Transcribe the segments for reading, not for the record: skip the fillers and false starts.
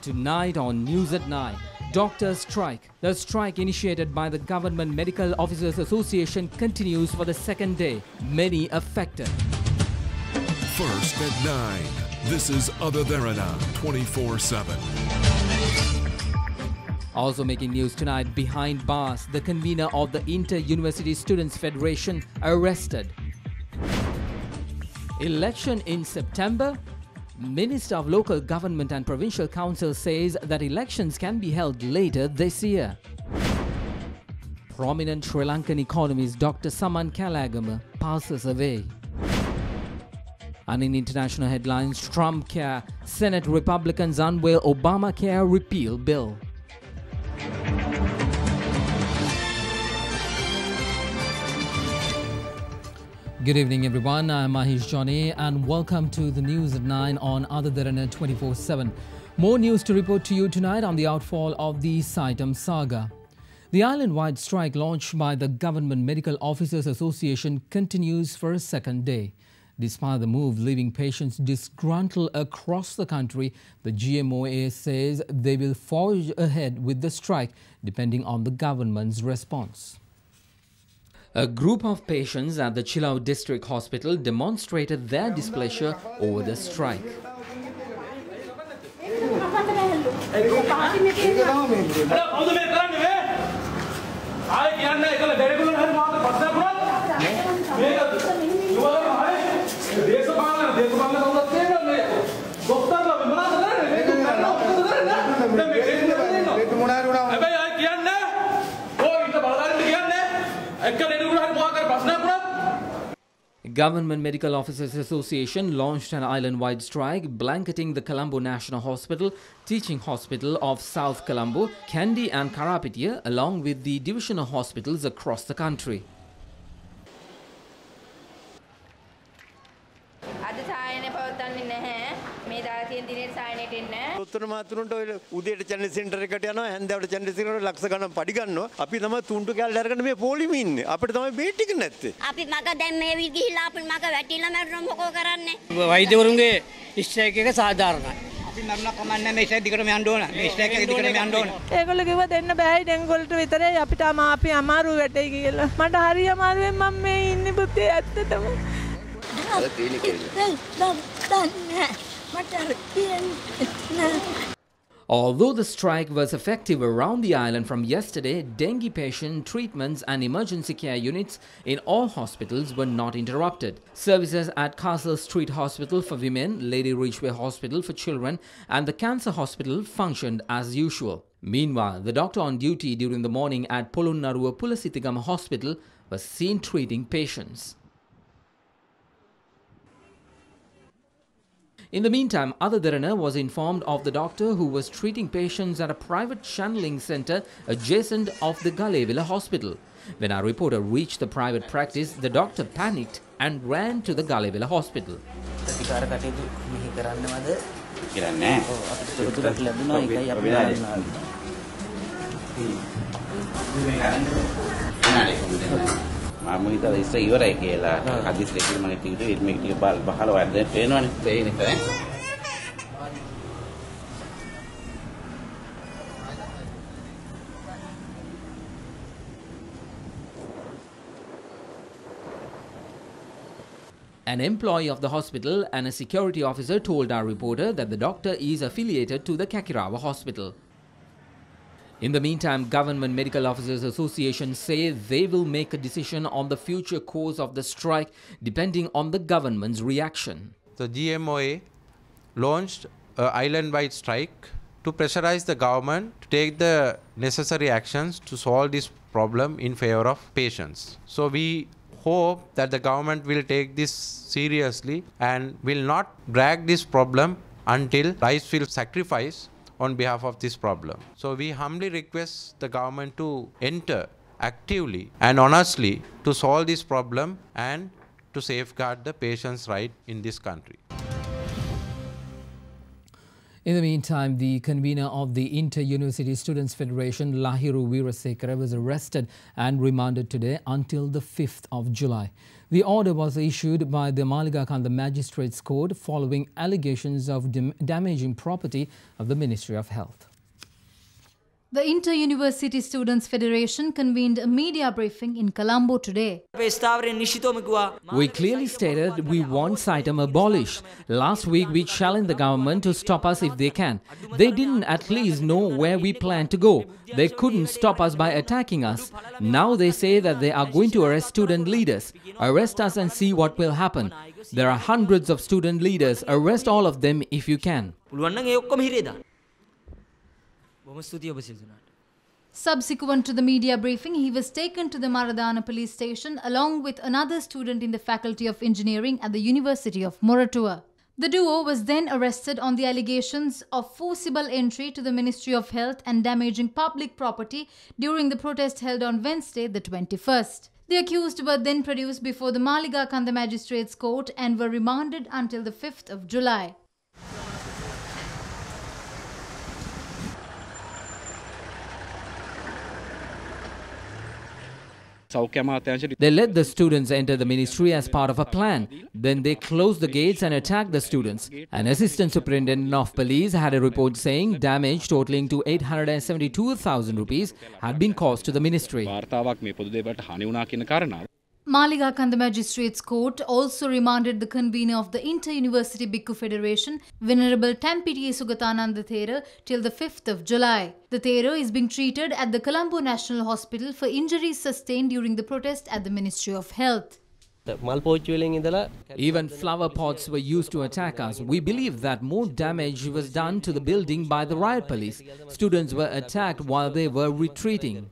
Tonight on News at 9, Doctors Strike. The strike initiated by the Government Medical Officers Association continues for the second day. Many affected. First at 9. This is Derana 24/7. Also making news tonight, behind bars, the convener of the Inter-University Students' Federation arrested. Election in September? Minister of Local Government and Provincial Council says that elections can be held later this year. Prominent Sri Lankan economist Dr. Saman Kalagama passes away. And in international headlines, Trump care, Senate Republicans unveil Obamacare repeal bill. Good evening everyone, I'm Mahesh Johnny and welcome to the News at 9 on Derana 24/7. More news to report to you tonight on the outfall of the Sytem saga. The island-wide strike launched by the Government Medical Officers Association continues for a second day. Despite the move leaving patients disgruntled across the country, the GMOA says they will forge ahead with the strike depending on the government's response. A group of patients at the Chilau District Hospital demonstrated their displeasure over the strike. Government Medical Officers Association launched an island-wide strike blanketing the Colombo National Hospital, Teaching Hospital of South Colombo, Kandy and Karapitiya along with the divisional hospitals across the country. උත්තර මාතුරුන්ට ඔය උදේට channel centre එකට යනවා හැන්දෑවට channel centre එකට ලක්ෂ ගණන් පඩි ගන්නවා අපි තමයි තුන්ටු කැලේ අරගෙන මේ පොලිමේ ඉන්නේ අපිට තමයි බේට් ටික නැත්තේ අපි මග දැන් මේ විදිහ ගිහිලා අපි මග වැටිලා මැරුණොත් මොකෝ කරන්නේ වෛද්‍යවරුන්ගේ ස්ට්‍රයික් එක සාධාරණයි අපි මරුණා කමන්නේ මේ ස්ට්‍රයික් දිගටම යන්න ඕන මේ ස්ට්‍රයික් එක දිගටම යන්න ඕන ඒගොල්ලෝ කිව්වා දෙන්න බෑයි ඩෙන්ගොල්ට විතරයි අපිට අපි අමාරු වැටේ කියලා මට හරි අමාරුවෙන් මම මේ ඉන්නේ පුතේ ඇත්තටම Although the strike was effective around the island from yesterday, dengue patient treatments and emergency care units in all hospitals were not interrupted. Services at Castle Street Hospital for Women, Lady Ridgeway Hospital for Children and the Cancer Hospital functioned as usual. Meanwhile, the doctor on duty during the morning at Polonnaruwa Pulasithigama Hospital was seen treating patients. In the meantime, Derana was informed of the doctor who was treating patients at a private channeling centre adjacent of the Galevila Hospital. When our reporter reached the private practice, the doctor panicked and ran to the Galevila Hospital. මම හිතලා ඉස්ස ඉවරයි කියලා හදිස්සියේ කියලා මම කිව්වේ මේක ටික බහලා වද්දේ පේනවනේ පේන එක ඈ An employee of the hospital and a security officer told our reporter that the doctor is affiliated to the Kakirawa Hospital. In the meantime, Government Medical Officers Association say they will make a decision on the future course of the strike depending on the government's reaction. The GMOA launched an island-wide strike to pressurize the government to take the necessary actions to solve this problem in favor of patients. So we hope that the government will take this seriously and will not drag this problem until lives will sacrifice on behalf of this problem. So we humbly request the government to enter actively and honestly to solve this problem and to safeguard the patient's right in this country. In the meantime, the convener of the Inter-University Students' Federation, Lahiru Weerasekara, was arrested and remanded today until the 5th of July. The order was issued by the Maligakanda Magistrates Court following allegations of damaging property of the Ministry of Health. The Inter-University Students' Federation convened a media briefing in Colombo today. We clearly stated we want Sytem abolished. Last week we challenged the government to stop us if they can. They didn't at least know where we plan to go. They couldn't stop us by attacking us. Now they say that they are going to arrest student leaders. Arrest us and see what will happen. There are hundreds of student leaders. Arrest all of them if you can. Subsequent to the media briefing, he was taken to the Maradana police station along with another student in the Faculty of Engineering at the University of Moratuwa. The duo was then arrested on the allegations of forcible entry to the Ministry of Health and damaging public property during the protest held on Wednesday, the 21st. The accused were then produced before the Maligakanda Magistrates Court and were remanded until the 5th of July. They let the students enter the ministry as part of a plan. Then they closed the gates and attacked the students. An assistant superintendent of police had a report saying damage totaling to 872,000 rupees had been caused to the ministry. Maligakanda Magistrates Court also remanded the convener of the Inter-University Bhikkhu Federation, Venerable Tampiti Sugatananda Thera, till the 5th of July. The Thera is being treated at the Colombo National Hospital for injuries sustained during the protest at the Ministry of Health. Even flower pots were used to attack us. We believe that more damage was done to the building by the riot police. Students were attacked while they were retreating.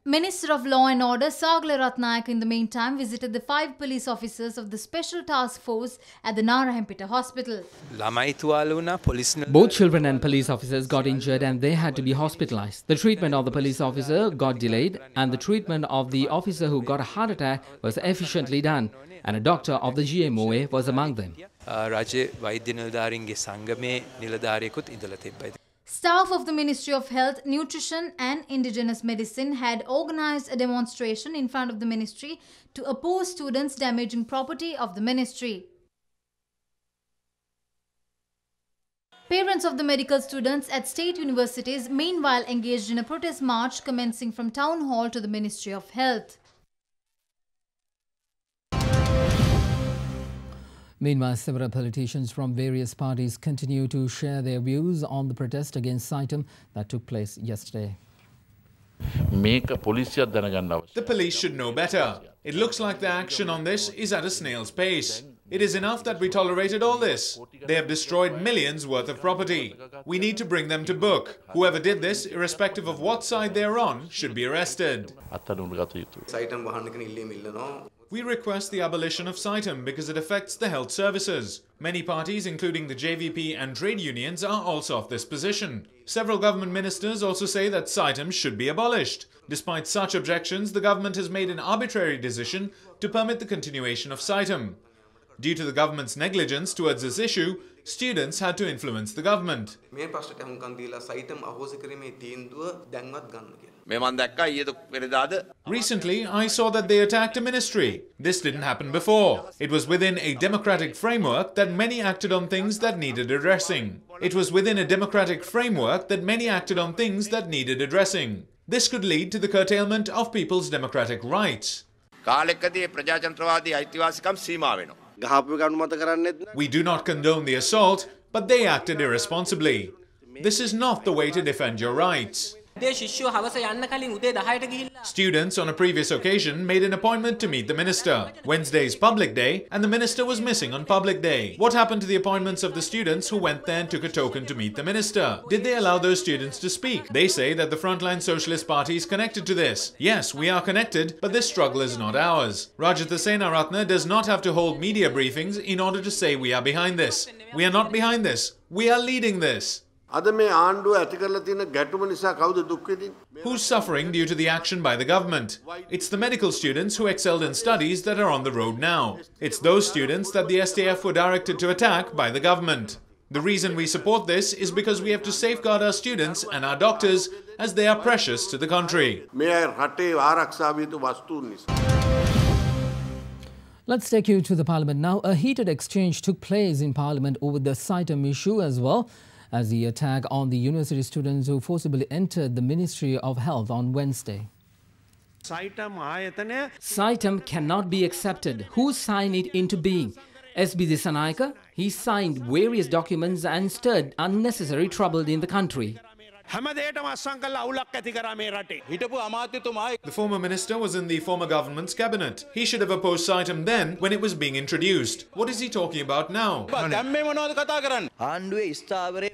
Minister of Law and Order Sagla Ratnayaka in the meantime visited the 5 police officers of the Special Task Force at the Narahempita Hospital. Both children and police officers got injured and they had to be hospitalized. The treatment of the police officer got delayed and the treatment of the officer who got a heart attack was efficiently done, and a doctor of the GMOA was among them. Staff of the Ministry of Health, Nutrition and Indigenous Medicine had organized a demonstration in front of the ministry to oppose students damaging property of the ministry. Parents of the medical students at state universities meanwhile engaged in a protest march commencing from Town Hall to the Ministry of Health. Meanwhile, several politicians from various parties continue to share their views on the protest against Sytem that took place yesterday. The police should know better. It looks like the action on this is at a snail's pace. It is enough that we tolerated all this. They have destroyed millions worth of property. We need to bring them to book. Whoever did this, irrespective of what side they are on, should be arrested. We request the abolition of Sytem because it affects the health services. Many parties, including the JVP and trade unions, are also of this position. Several government ministers also say that Sytem should be abolished. Despite such objections, the government has made an arbitrary decision to permit the continuation of Sytem. Due to the government's negligence towards this issue, students had to influence the government. Recently, I saw that they attacked a ministry. This didn't happen before. It was within a democratic framework that many acted on things that needed addressing. This could lead to the curtailment of people's democratic rights. We do not condone the assault, but they acted irresponsibly. This is not the way to defend your rights. Students on a previous occasion made an appointment to meet the minister. Wednesday is public day and the minister was missing on public day. What happened to the appointments of the students who went there and took a token to meet the minister? Did they allow those students to speak? They say that the Frontline Socialist Party is connected to this. Yes, we are connected, but this struggle is not ours. Rajatha Senaratne does not have to hold media briefings in order to say we are behind this. We are not behind this. We are leading this. Who's suffering due to the action by the government? It's the medical students who excelled in studies that are on the road now. It's those students that the STF were directed to attack by the government. The reason we support this is because we have to safeguard our students and our doctors as they are precious to the country. Let's take you to the Parliament now. A heated exchange took place in Parliament over the Sytem issue as well as the attack on the university students who forcibly entered the Ministry of Health on Wednesday. Sytem cannot be accepted. Who signed it into being? SB Dissanayaka? He signed various documents and stirred unnecessary trouble in the country. The former minister was in the former government's cabinet. He should have opposed Sytem then when it was being introduced. What is he talking about now?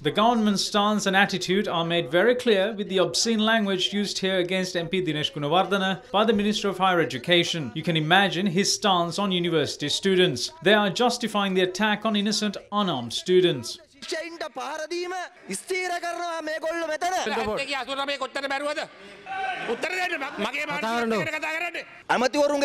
The government's stance and attitude are made very clear with the obscene language used here against MP Dinesh Gunawardena by the Minister of Higher Education. You can imagine his stance on university students. They are justifying the attack on innocent, unarmed students.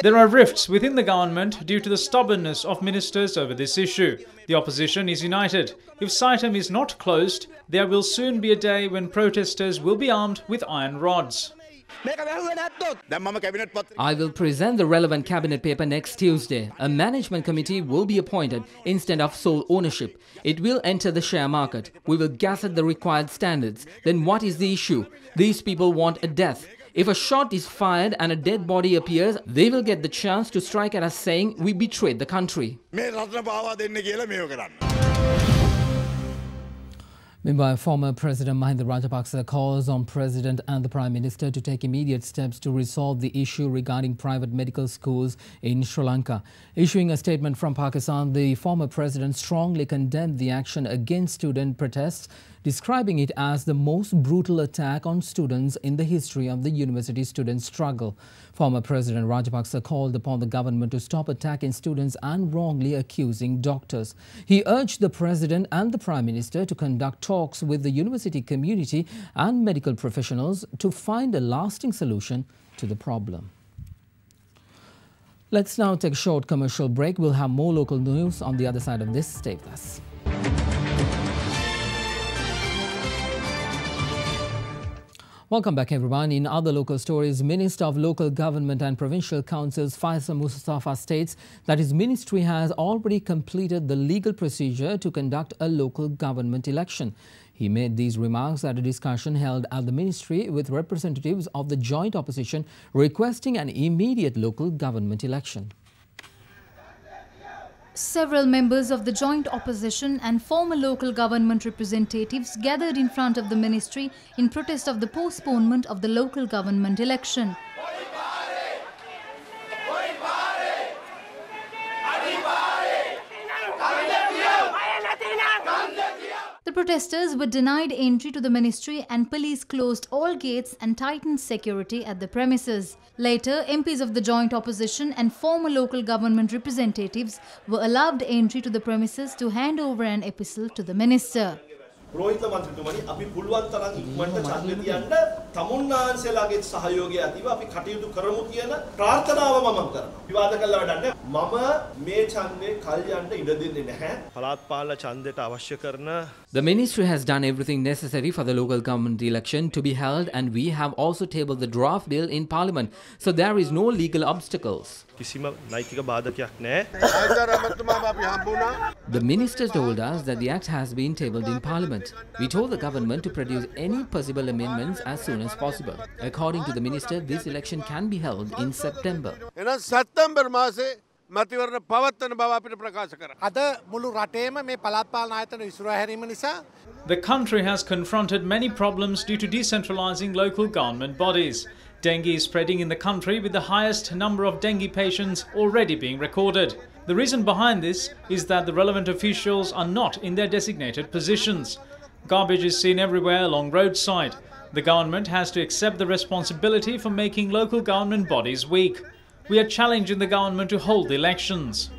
There are rifts within the government due to the stubbornness of ministers over this issue. The opposition is united. If Sytem is not closed, there will soon be a day when protesters will be armed with iron rods. I will present the relevant cabinet paper next Tuesday. A management committee will be appointed instead of sole ownership. It will enter the share market. We will gazette the required standards. Then what is the issue? These people want a death. If a shot is fired and a dead body appears, they will get the chance to strike at us saying we betrayed the country. Meanwhile, former President Mahinda Rajapaksa calls on President and the Prime Minister to take immediate steps to resolve the issue regarding private medical schools in Sri Lanka. Issuing a statement from Pakistan, the former President strongly condemned the action against student protests, describing it as the most brutal attack on students in the history of the university student struggle. Former President Rajapaksa called upon the government to stop attacking students and wrongly accusing doctors. He urged the President and the Prime Minister to conduct talks with the university community and medical professionals to find a lasting solution to the problem. Let's now take a short commercial break. We'll have more local news on the other side of this. Stay with us. Welcome back, everyone. In other local stories, Minister of Local Government and Provincial Councils Faisal Mustafa states that his ministry has already completed the legal procedure to conduct a local government election. He made these remarks at a discussion held at the ministry with representatives of the joint opposition requesting an immediate local government election. Several members of the joint opposition and former local government representatives gathered in front of the ministry in protest of the postponement of the local government election. The protesters were denied entry to the ministry and police closed all gates and tightened security at the premises. Later, MPs of the joint opposition and former local government representatives were allowed entry to the premises to hand over an epistle to the minister. The ministry has done everything necessary for the local government election to be held, and we have also tabled the draft bill in Parliament, so there is no legal obstacles. The minister told us that the act has been tabled in Parliament. We told the government to produce any possible amendments as soon as possible. According to the minister, this election can be held in September. The country has confronted many problems due to decentralizing local government bodies. Dengue is spreading in the country with the highest number of dengue patients already being recorded. The reason behind this is that the relevant officials are not in their designated positions. Garbage is seen everywhere along roadside. The government has to accept the responsibility for making local government bodies weak. We are challenging the government to hold the elections.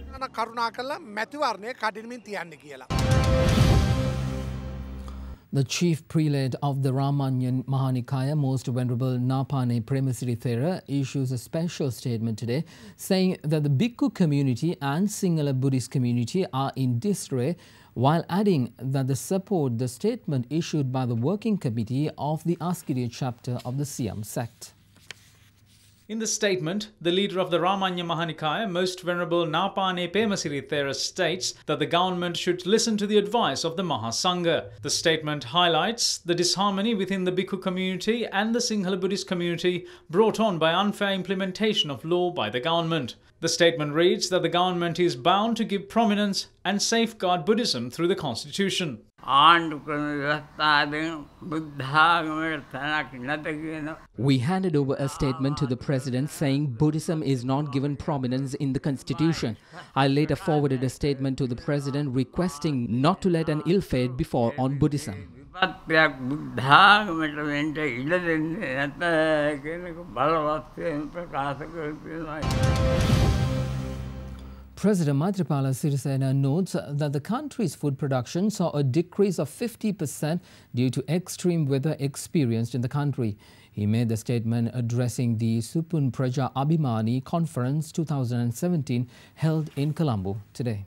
The chief prelate of the Ramanyan Mahanikaya, Most Venerable Napane Premasiri issues a special statement today saying that the Bhikkhu community and Sinhala Buddhist community are in disarray, while adding that they support the statement issued by the working committee of the Askiriya chapter of the Siam sect. In the statement, the leader of the Ramanya Mahanikaya, Most Venerable Napane Pemasiri states that the government should listen to the advice of the Mahasangha. The statement highlights the disharmony within the Bhikkhu community and the Sinhala Buddhist community brought on by unfair implementation of law by the government. The statement reads that the government is bound to give prominence and safeguard Buddhism through the constitution. We handed over a statement to the President saying Buddhism is not given prominence in the Constitution. I later forwarded a statement to the President requesting not to let an ill fate befall on Buddhism. President Maithripala Sirisena notes that the country's food production saw a decrease of 50% due to extreme weather experienced in the country. He made the statement addressing the Supun Praja Abhimani Conference 2017 held in Colombo today.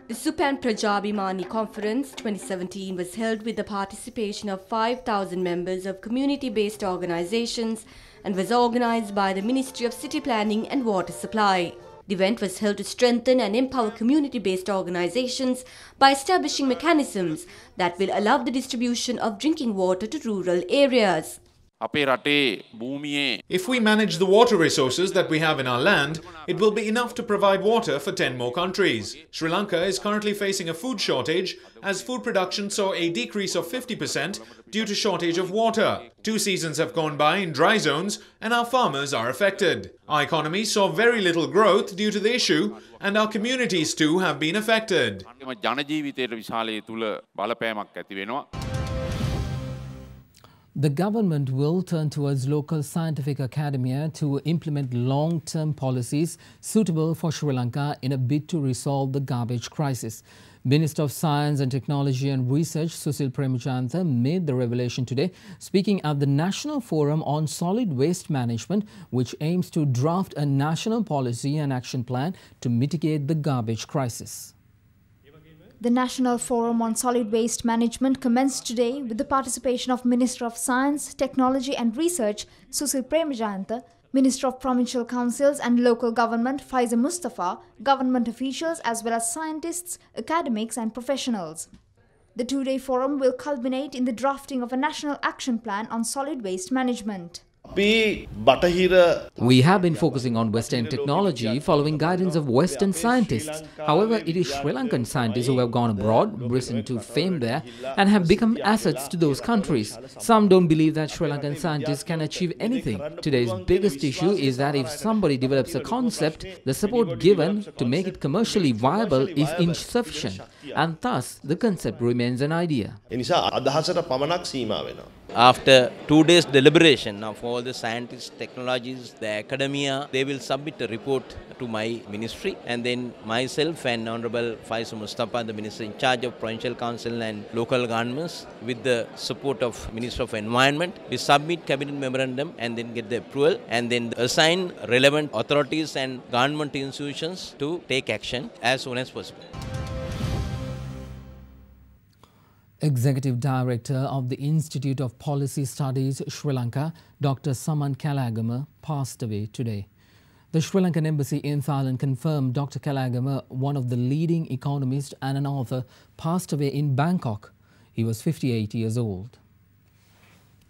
The Supan Prajabhimani Conference 2017 was held with the participation of 5,000 members of community-based organizations and was organized by the Ministry of City Planning and Water Supply. The event was held to strengthen and empower community-based organizations by establishing mechanisms that will allow the distribution of drinking water to rural areas. If we manage the water resources that we have in our land, it will be enough to provide water for 10 more countries. Sri Lanka is currently facing a food shortage as food production saw a decrease of 50% due to shortage of water. 2 seasons have gone by in dry zones and our farmers are affected. Our economy saw very little growth due to the issue and our communities too have been affected. The government will turn towards local scientific academia to implement long-term policies suitable for Sri Lanka in a bid to resolve the garbage crisis. Minister of Science and Technology and Research Susil Premachandra made the revelation today, speaking at the National Forum on Solid Waste Management, which aims to draft a national policy and action plan to mitigate the garbage crisis. The National Forum on Solid Waste Management commenced today with the participation of Minister of Science, Technology and Research Susil Premachandra, Minister of Provincial Councils and Local Government Faiza Mustafa, government officials as well as scientists, academics and professionals. The two-day forum will culminate in the drafting of a national action plan on solid waste management. We have been focusing on Western technology following guidance of Western scientists. However, it is Sri Lankan scientists who have gone abroad, risen to fame there and have become assets to those countries. Some don't believe that Sri Lankan scientists can achieve anything. Today's biggest issue is that if somebody develops a concept, the support given to make it commercially viable is insufficient, and thus the concept remains an idea. After 2 days deliberation of all the scientists, technologies, the academia, they will submit a report to my ministry, and then myself and Honorable Faiza Mustafa, the Minister in charge of Provincial Council and local governments, with the support of Minister of Environment, we submit cabinet memorandum and then get the approval and then assign relevant authorities and government institutions to take action as soon as possible. Executive Director of the Institute of Policy Studies, Sri Lanka, Dr. Saman Kalagama, passed away today. The Sri Lankan Embassy in Thailand confirmed Dr. Kalagama, one of the leading economists and an author, passed away in Bangkok. He was 58 years old.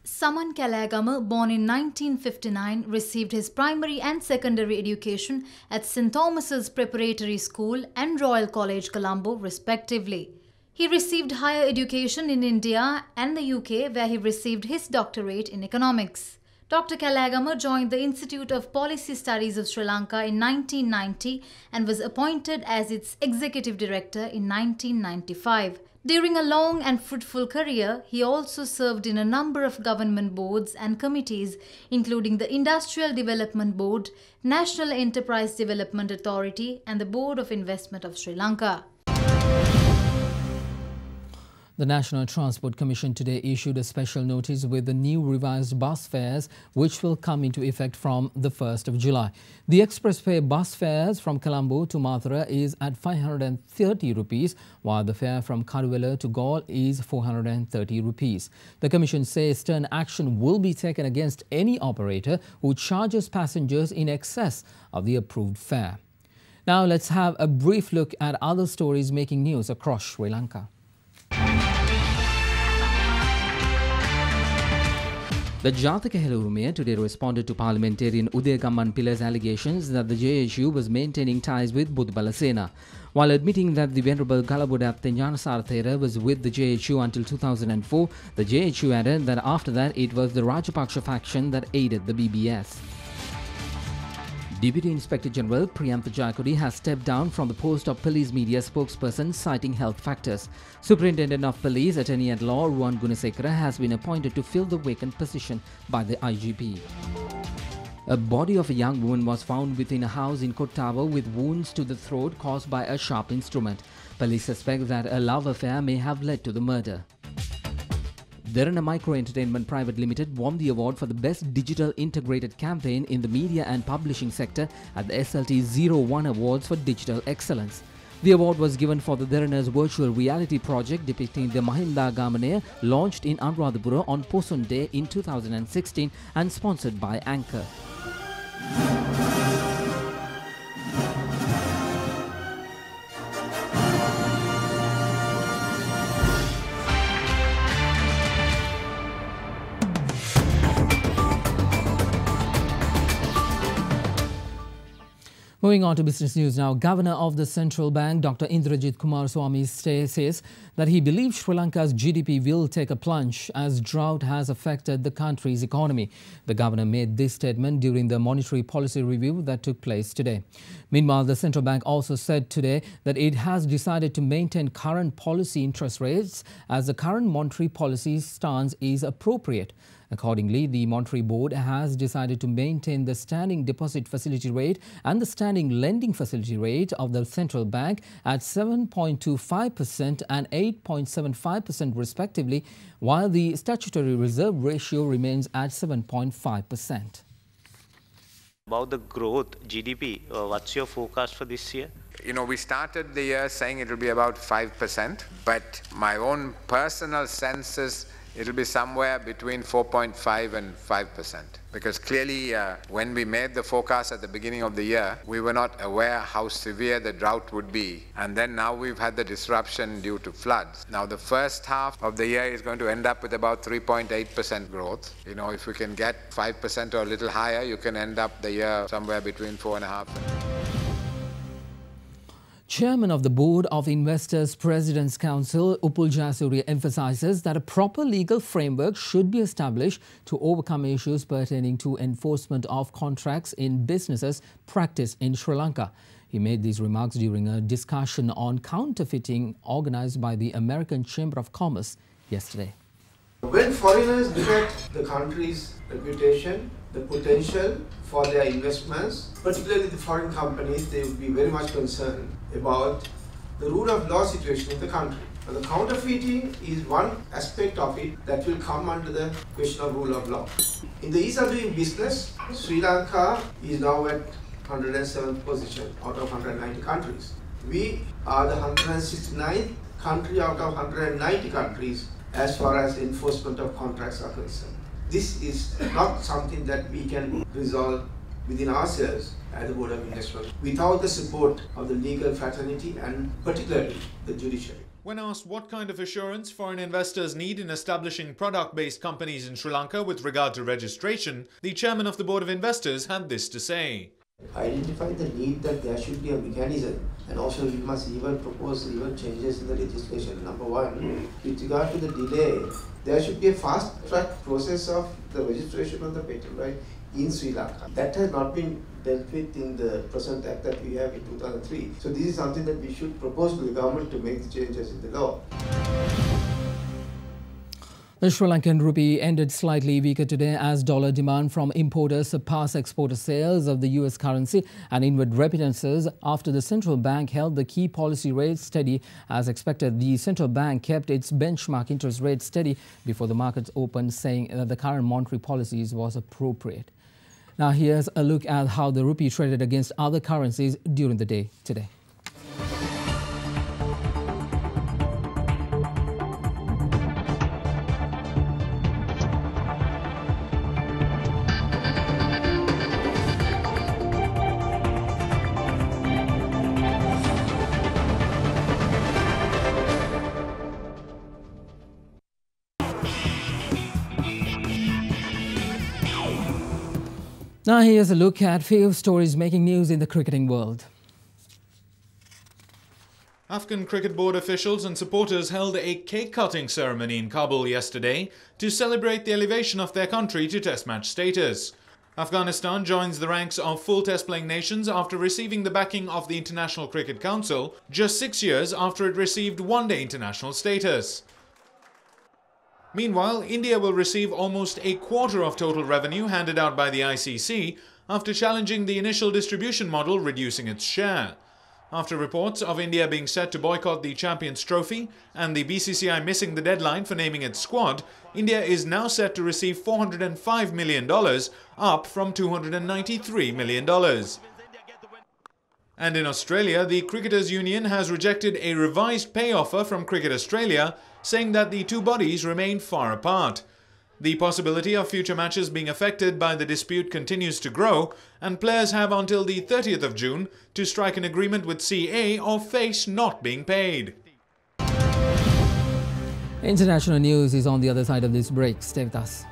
Saman Kalagama, born in 1959, received his primary and secondary education at St. Thomas's Preparatory School and Royal College, Colombo, respectively. He received higher education in India and the UK, where he received his doctorate in economics. Dr. Kalagama joined the Institute of Policy Studies of Sri Lanka in 1990 and was appointed as its executive director in 1995. During a long and fruitful career, he also served in a number of government boards and committees, including the Industrial Development Board, National Enterprise Development Authority and the Board of Investment of Sri Lanka. The National Transport Commission today issued a special notice with the new revised bus fares which will come into effect from the 1st of July. The expressway bus fares from Colombo to Mathura is at 530 rupees, while the fare from Karuwela to Galle is 430 rupees. The Commission says stern action will be taken against any operator who charges passengers in excess of the approved fare. Now let's have a brief look at other stories making news across Sri Lanka. The Jathaka Helurumiya today responded to parliamentarian Udaya Gammanpila's allegations that the JHU was maintaining ties with Budbala Sena. While admitting that the Venerable Galabudatte Jnanasarathera was with the JHU until 2004, the JHU added that after that it was the Rajapaksha faction that aided the BBS. Deputy Inspector General Priyantha Jayakodi has stepped down from the post of police media spokesperson citing health factors. Superintendent of Police Attorney at Law Ruwan Gunasekara has been appointed to fill the vacant position by the IGP. A body of a young woman was found within a house in Kottawa with wounds to the throat caused by a sharp instrument. Police suspect that a love affair may have led to the murder. Derana Micro Entertainment Private Limited won the award for the Best Digital Integrated Campaign in the Media and Publishing sector at the SLT 01 Awards for Digital Excellence. The award was given for the Derana's virtual reality project depicting the Mahinda Gamanaya, launched in Anuradhapura on Poson Day in 2016 and sponsored by Anchor. Moving on to business news now, Governor of the Central Bank, Dr. Indrajit Kumaraswamy says that he believes Sri Lanka's GDP will take a plunge as drought has affected the country's economy. The Governor made this statement during the monetary policy review that took place today. Meanwhile, the Central Bank also said today that it has decided to maintain current policy interest rates as the current monetary policy stance is appropriate. Accordingly, the Monetary Board has decided to maintain the standing deposit facility rate and the standing lending facility rate of the Central Bank at 7.25% and 8.75% respectively, while the statutory reserve ratio remains at 7.5%. About the growth, GDP, what's your forecast for this year? You know, we started the year saying it will be about 5%, but my own personal sense is it'll be somewhere between 4.5 and 5%. Because clearly, when we made the forecast at the beginning of the year, we were not aware how severe the drought would be. And then now we've had the disruption due to floods. Now the first half of the year is going to end up with about 3.8% growth. You know, if we can get 5% or a little higher, you can end up the year somewhere between 4.5%. Chairman of the Board of Investors President's Council, Upul Jayasuriya, emphasizes that a proper legal framework should be established to overcome issues pertaining to enforcement of contracts in businesses practiced in Sri Lanka. He made these remarks during a discussion on counterfeiting organized by the American Chamber of Commerce yesterday. When foreigners look at the country's reputation, the potential for their investments, particularly the foreign companies, they will be very much concerned about the rule of law situation in the country. And the counterfeiting is one aspect of it that will come under the question of rule of law. In the ease of doing business, Sri Lanka is now at 107th position out of 190 countries. We are the 169th country out of 190 countries as far as enforcement of contracts are concerned. This is not something that we can resolve within ourselves at the Board of Investment without the support of the legal fraternity and particularly the judiciary. When asked what kind of assurance foreign investors need in establishing product-based companies in Sri Lanka with regard to registration, the chairman of the Board of Investors had this to say. Identify the need that there should be a mechanism, and also we must even propose changes in the legislation. Number one, with regard to the delay, there should be a fast-track process of the registration of the patent right in Sri Lanka. That has not been dealt with in the present act that we have in 2003. So this is something that we should propose to the government to make the changes in the law. The Sri Lankan rupee ended slightly weaker today as dollar demand from importers surpassed exporter sales of the US currency and inward remittances after the central bank held the key policy rate steady. As expected, the central bank kept its benchmark interest rate steady before the markets opened, saying that the current monetary policies was appropriate. Now here's a look at how the rupee traded against other currencies during the day today. Now here's a look at few stories making news in the cricketing world. Afghan Cricket Board officials and supporters held a cake-cutting ceremony in Kabul yesterday to celebrate the elevation of their country to Test match status. Afghanistan joins the ranks of full Test-playing nations after receiving the backing of the International Cricket Council just 6 years after it received one-day international status. Meanwhile, India will receive almost a quarter of total revenue handed out by the ICC after challenging the initial distribution model, reducing its share. After reports of India being set to boycott the Champions Trophy and the BCCI missing the deadline for naming its squad, India is now set to receive $405 million, up from $293 million. And in Australia, the Cricketers' Union has rejected a revised pay offer from Cricket Australia, saying that the two bodies remain far apart. The possibility of future matches being affected by the dispute continues to grow, and players have until the 30th of June to strike an agreement with CA or face not being paid. International news is on the other side of this break. Stay with us.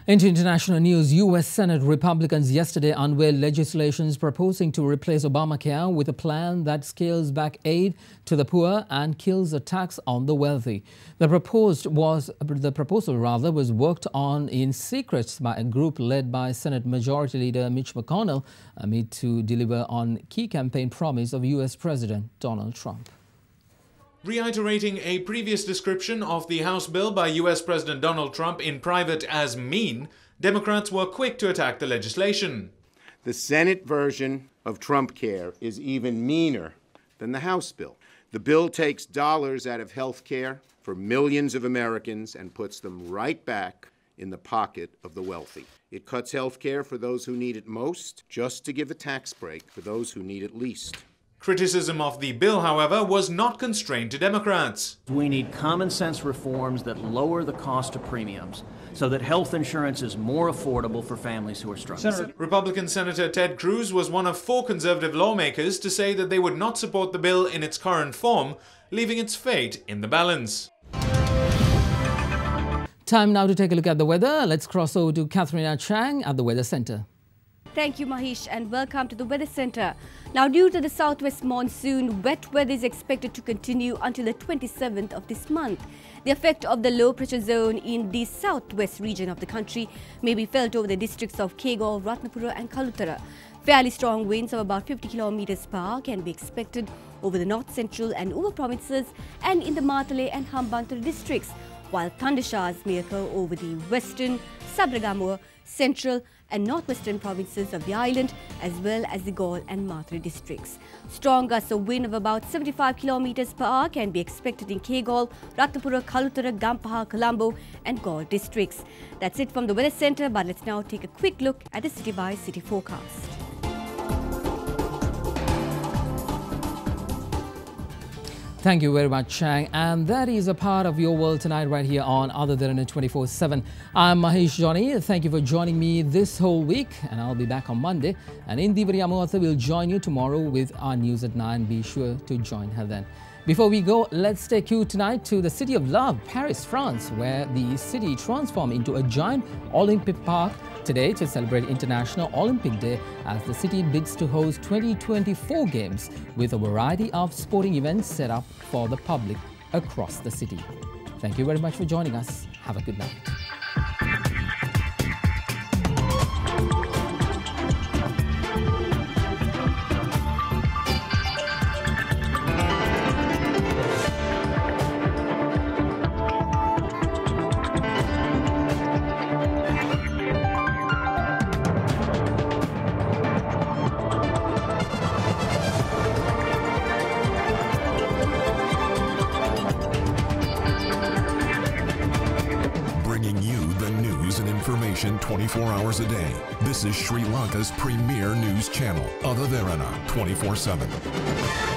Into international news, US Senate Republicans yesterday unveiled legislation proposing to replace Obamacare with a plan that scales back aid to the poor and kills a tax on the wealthy. The proposal was worked on in secret by a group led by Senate Majority Leader Mitch McConnell amid to deliver on key campaign promise of US President Donald Trump. Reiterating a previous description of the House bill by US President Donald Trump in private as mean, Democrats were quick to attack the legislation. The Senate version of Trump Care is even meaner than the House bill. The bill takes dollars out of health care for millions of Americans and puts them right back in the pocket of the wealthy. It cuts health care for those who need it most, just to give a tax break for those who need it least. Criticism of the bill, however, was not constrained to Democrats. We need common sense reforms that lower the cost of premiums so that health insurance is more affordable for families who are struggling. Republican Senator Ted Cruz was one of 4 conservative lawmakers to say that they would not support the bill in its current form, leaving its fate in the balance. Time now to take a look at the weather. Let's cross over to Katharina Chang at the Weather Centre. Thank you, Mahish, and welcome to the Weather Centre. Now, due to the southwest monsoon, wet weather is expected to continue until the 27th of this month. The effect of the low pressure zone in the southwest region of the country may be felt over the districts of Kegaon, Ratnapura and Kalutara. Fairly strong winds of about 50 km per hour can be expected over the north central and Uva provinces and in the Matale and Hambantota districts, while thunder showers may occur over the western, Sabragamuwa, central and northwestern provinces of the island, as well as the Galle and Mathura districts. Strong gusts of wind of about 75 km per hour can be expected in Kegaon, Ratnapura, Kalutara, Gampaha, Colombo and Galle districts. That's it from the Weather Centre, but let's now take a quick look at the city-by-city forecast. Thank you very much, Chang. And that is a part of your world tonight right here on Other Derana 24/7. I'm Mahish Johnny. Thank you for joining me this whole week, and I'll be back on Monday. And Indiveri Amawatha will join you tomorrow with our news at 9. Be sure to join her then. Before we go, let's take you tonight to the city of love, Paris, France, where the city transformed into a giant Olympic park today to celebrate International Olympic Day as the city bids to host 2024 games with a variety of sporting events set up for the public across the city. Thank you very much for joining us. Have a good night. information 24 hours a day. This is Sri Lanka's premier news channel, Derana 24/7.